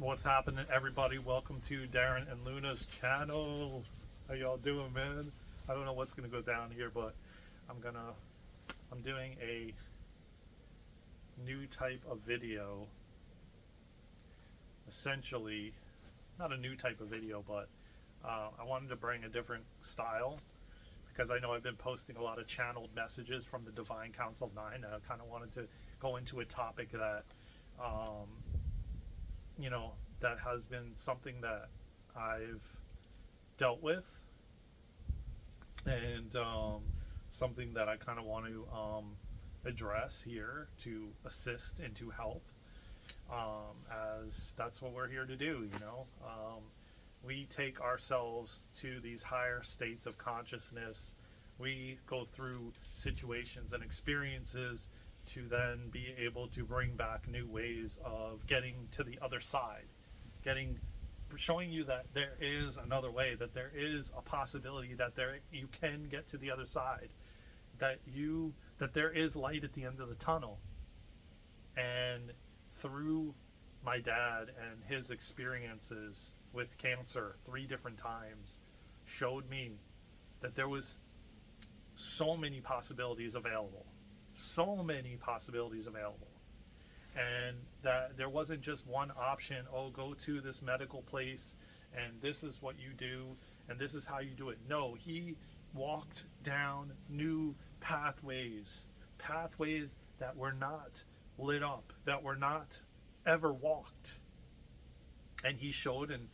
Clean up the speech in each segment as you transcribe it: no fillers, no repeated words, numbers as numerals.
What's happening, everybody? Welcome to Daren and Luna's channel. How y'all doing, man? I don't know what's gonna go down here, but I'm doing a new type of video. Essentially, not a new type of video, but I wanted to bring a different style because I know I've been posting a lot of channeled messages from the Divine Council of Nine, and I kind of wanted to go into a topic that that has been something that I've dealt with, and something that I kind of want to address here to assist and to help, as that's what we're here to do. We take ourselves to these higher states of consciousness. We go through situations and experiences to then be able to bring back new ways of getting to the other side, showing you that there is another way, that there is a possibility, that you can get to the other side, that there is light at the end of the tunnel. And through my dad and his experiences with cancer 3 different times showed me that there was so many possibilities available, and that there wasn't just one option. Oh, go to this medical place and this is what you do and this is how you do it. No, he walked down new pathways that were not lit up, that were not ever walked. And he showed and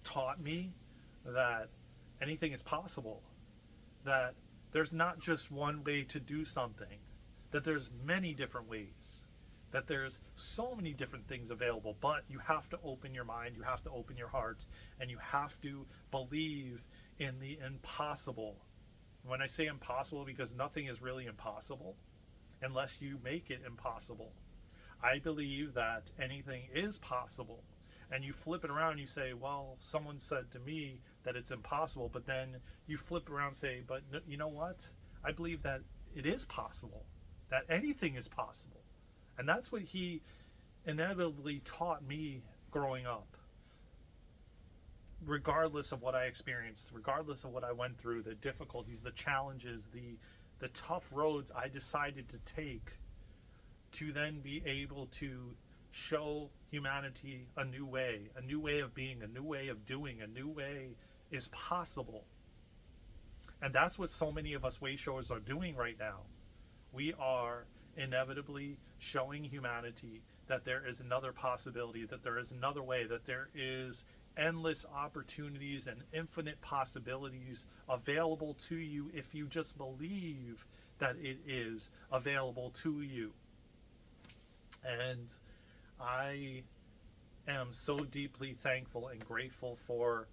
taught me that anything is possible, that there's not just one way to do something, that there's many different ways, that there's so many different things available, but you have to open your mind, you have to open your heart, and you have to believe in the impossible. When I say impossible, because nothing is really impossible unless you make it impossible. I believe that anything is possible. And you flip it around and you say, well, someone said to me that it's impossible, but then you flip around and say, but you know what? I believe that it is possible, that anything is possible. And that's what he inevitably taught me growing up. Regardless of what I experienced, regardless of what I went through, the difficulties, the challenges, the tough roads I decided to take to then be able to show humanity a new way of being, a new way of doing, a new way is possible. And that's what so many of us way showers are doing right now. We are inevitably showing humanity that there is another possibility, that there is another way, that there is endless opportunities and infinite possibilities available to you if you just believe that it is available to you. And I am so deeply thankful and grateful for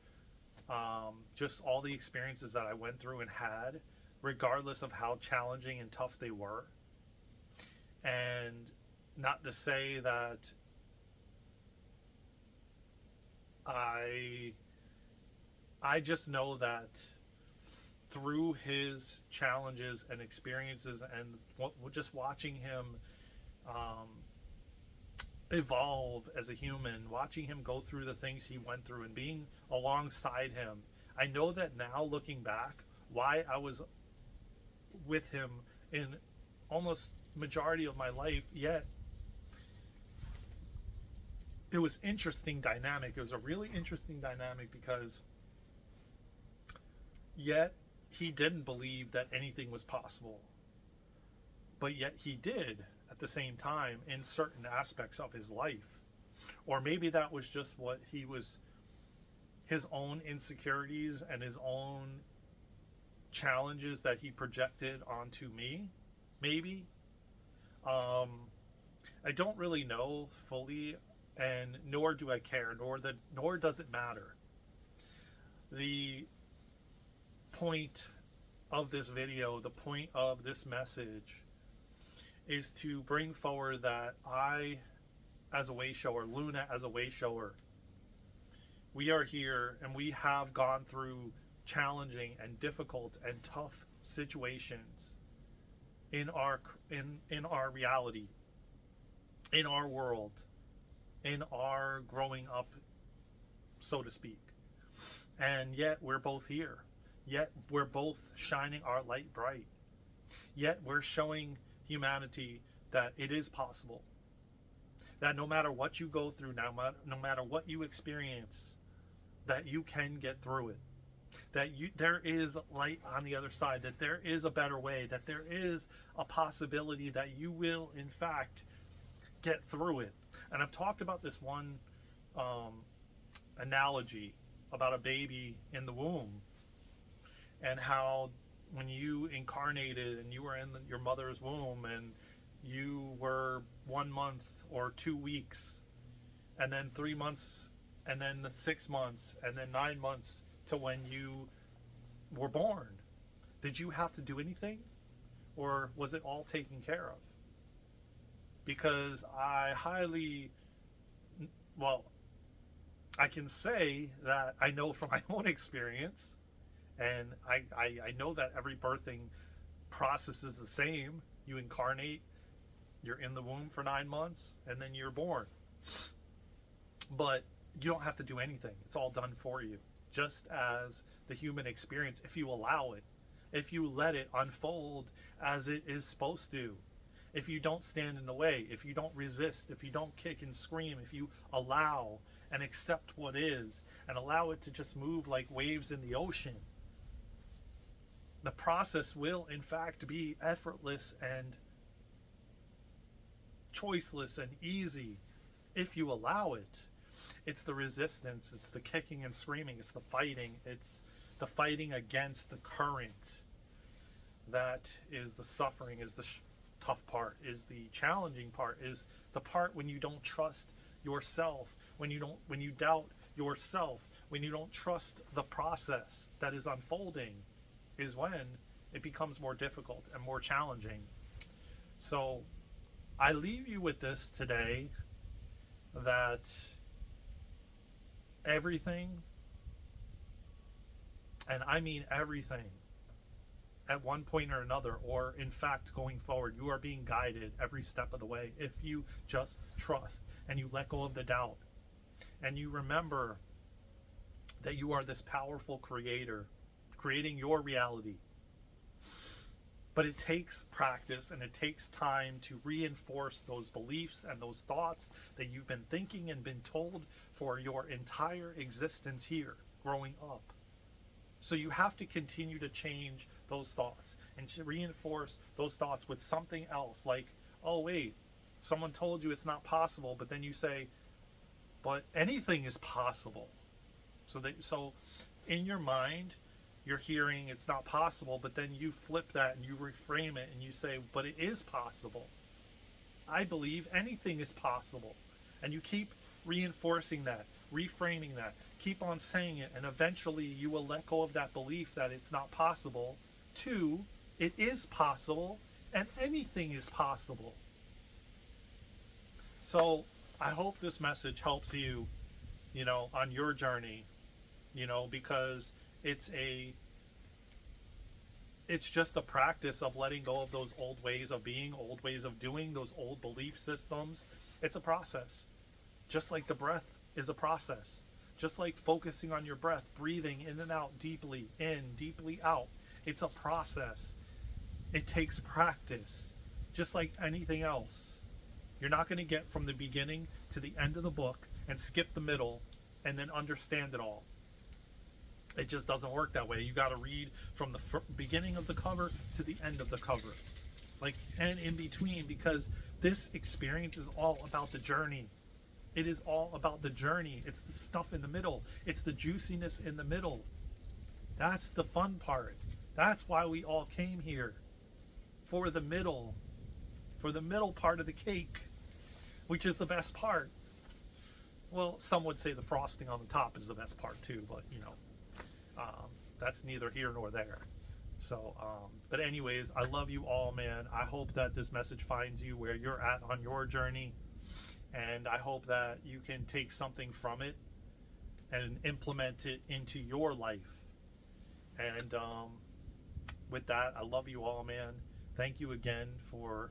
just all the experiences that I went through and had, regardless of how challenging and tough they were. And not to say that I just know that through his challenges and experiences and just watching him evolve as a human, watching him go through the things he went through and being alongside him, I know that now, looking back, why I was with him in almost majority of my life, yet it was interesting dynamic. It was a really interesting dynamic because yet he didn't believe that anything was possible, but yet he did at the same time in certain aspects of his life. Or maybe that was just what he was, his own insecurities and his own challenges that he projected onto me, maybe. I don't really know fully, and nor do I care, nor does it matter. The point of this video, the point of this message, is to bring forward that I, as a way shower, Luna as a way shower, we are here and we have gone through challenging and difficult and tough situations in our reality, in our world. in our growing up, so to speak. And yet we're both here. Yet we're both shining our light bright. Yet we're showing humanity that it is possible. That no matter what you go through, no matter what you experience, that you can get through it. That there is light on the other side, that there is a better way, that there is a possibility that you will, in fact, get through it. And I've talked about this one analogy about a baby in the womb, and how when you incarnated and you were in your mother's womb and you were 1 month or 2 weeks, and then 3 months, and then 6 months, and then 9 months to when you were born. Did you have to do anything? Or was it all taken care of? Because I can say that I know from my own experience, and I know that every birthing process is the same. You incarnate, you're in the womb for 9 months, and then you're born. But you don't have to do anything. It's all done for you. Just as the human experience, if you allow it, if you let it unfold as it is supposed to, if you don't stand in the way, if you don't resist, if you don't kick and scream, if you allow and accept what is and allow it to just move like waves in the ocean, the process will in fact be effortless and choiceless and easy if you allow it. It's the resistance, it's the kicking and screaming, it's the fighting against the current. That is the suffering, is the tough part, is the challenging part, is the part when you don't trust yourself, when you doubt yourself, when you don't trust the process that is unfolding, is when it becomes more difficult and more challenging. So I leave you with this today, that everything, and I mean everything, at one point or another, or in fact going forward, you are being guided every step of the way if you just trust and you let go of the doubt and you remember that you are this powerful creator creating your reality. But it takes practice and it takes time to reinforce those beliefs and those thoughts that you've been thinking and been told for your entire existence here growing up. So you have to continue to change those thoughts and to reinforce those thoughts with something else, like, oh wait, someone told you it's not possible, but then you say, but anything is possible. So in your mind, you're hearing it's not possible, but then you flip that and you reframe it and you say, but it is possible. I believe anything is possible. And you keep reinforcing that, reframing that, keep on saying it, and eventually you will let go of that belief that it's not possible to it is possible and anything is possible. So I hope this message helps you, on your journey, because it's just a practice of letting go of those old ways of being, old ways of doing, those old belief systems. It's a process. Just like the breath is a process. Just like focusing on your breath, breathing in and out deeply, in, deeply out. It's a process. It takes practice. Just like anything else. You're not going to get from the beginning to the end of the book and skip the middle and then understand it all. It just doesn't work that way. You got to read from the beginning of the cover to the end of the cover, and in between, because this experience is all about the journey. It is all about the journey. It's the stuff in the middle. It's the juiciness in the middle. That's the fun part. That's why we all came here, for the middle part of the cake, which is the best part. Well, some would say the frosting on the top is the best part too, but that's neither here nor there. So, but anyways, I love you all, man. I hope that this message finds you where you're at on your journey, and I hope that you can take something from it and implement it into your life. And with that, I love you all, man. Thank you again for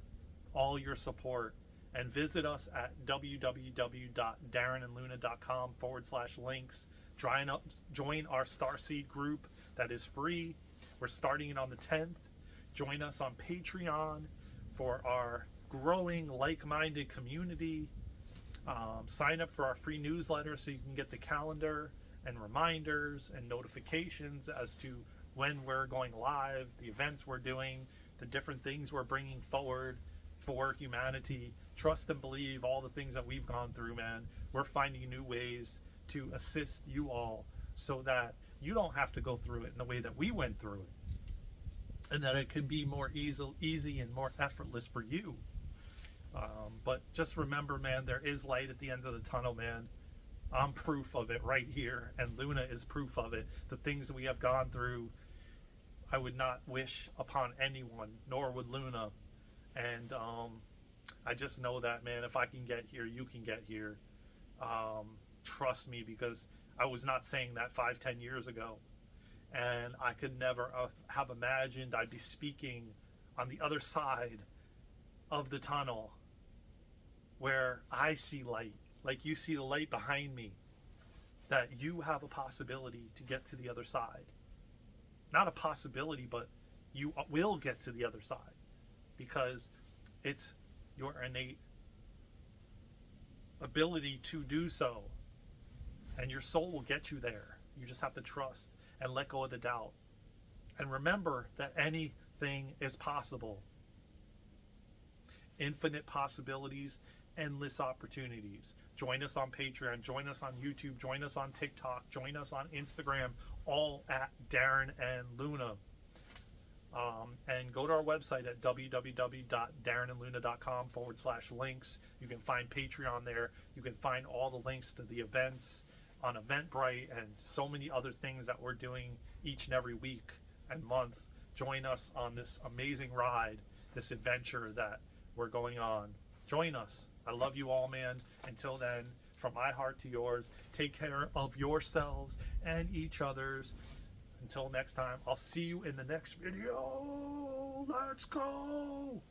all your support And visit us at www.darenandluna.com/links. Join our Starseed group that is free. We're starting it on the 10th. Join us on Patreon for our growing like-minded community. Sign up for our free newsletter so you can get the calendar and reminders and notifications as to when we're going live, the events we're doing, the different things we're bringing forward for humanity. Trust and believe all the things that we've gone through, man. We're finding new ways to assist you all so that you don't have to go through it in the way that we went through it, and that it can be more easy and more effortless for you. But just remember, man, there is light at the end of the tunnel, man. I'm proof of it right here, and Luna is proof of it. The things that we have gone through, I would not wish upon anyone, nor would Luna. And I just know that, man, if I can get here, you can get here. Trust me, because I was not saying that 5-10 years ago. And I could never have imagined I'd be speaking on the other side of the tunnel where I see light, like you see the light behind me, that you have a possibility to get to the other side. Not a possibility, but you will get to the other side, because it's your innate ability to do so, and your soul will get you there. You just have to trust and let go of the doubt, and remember that anything is possible. Infinite possibilities, endless opportunities. Join us on Patreon, join us on YouTube, join us on TikTok, join us on Instagram, all at Daren and Luna. And go to our website at www.darenandluna.com/links. You can find Patreon there. You can find all the links to the events on Eventbrite and so many other things that we're doing each and every week and month. Join us on this amazing ride, this adventure that we're going on. Join us. I love you all, man. Until then, from my heart to yours, take care of yourselves and each other's. Until next time, I'll see you in the next video. Let's go.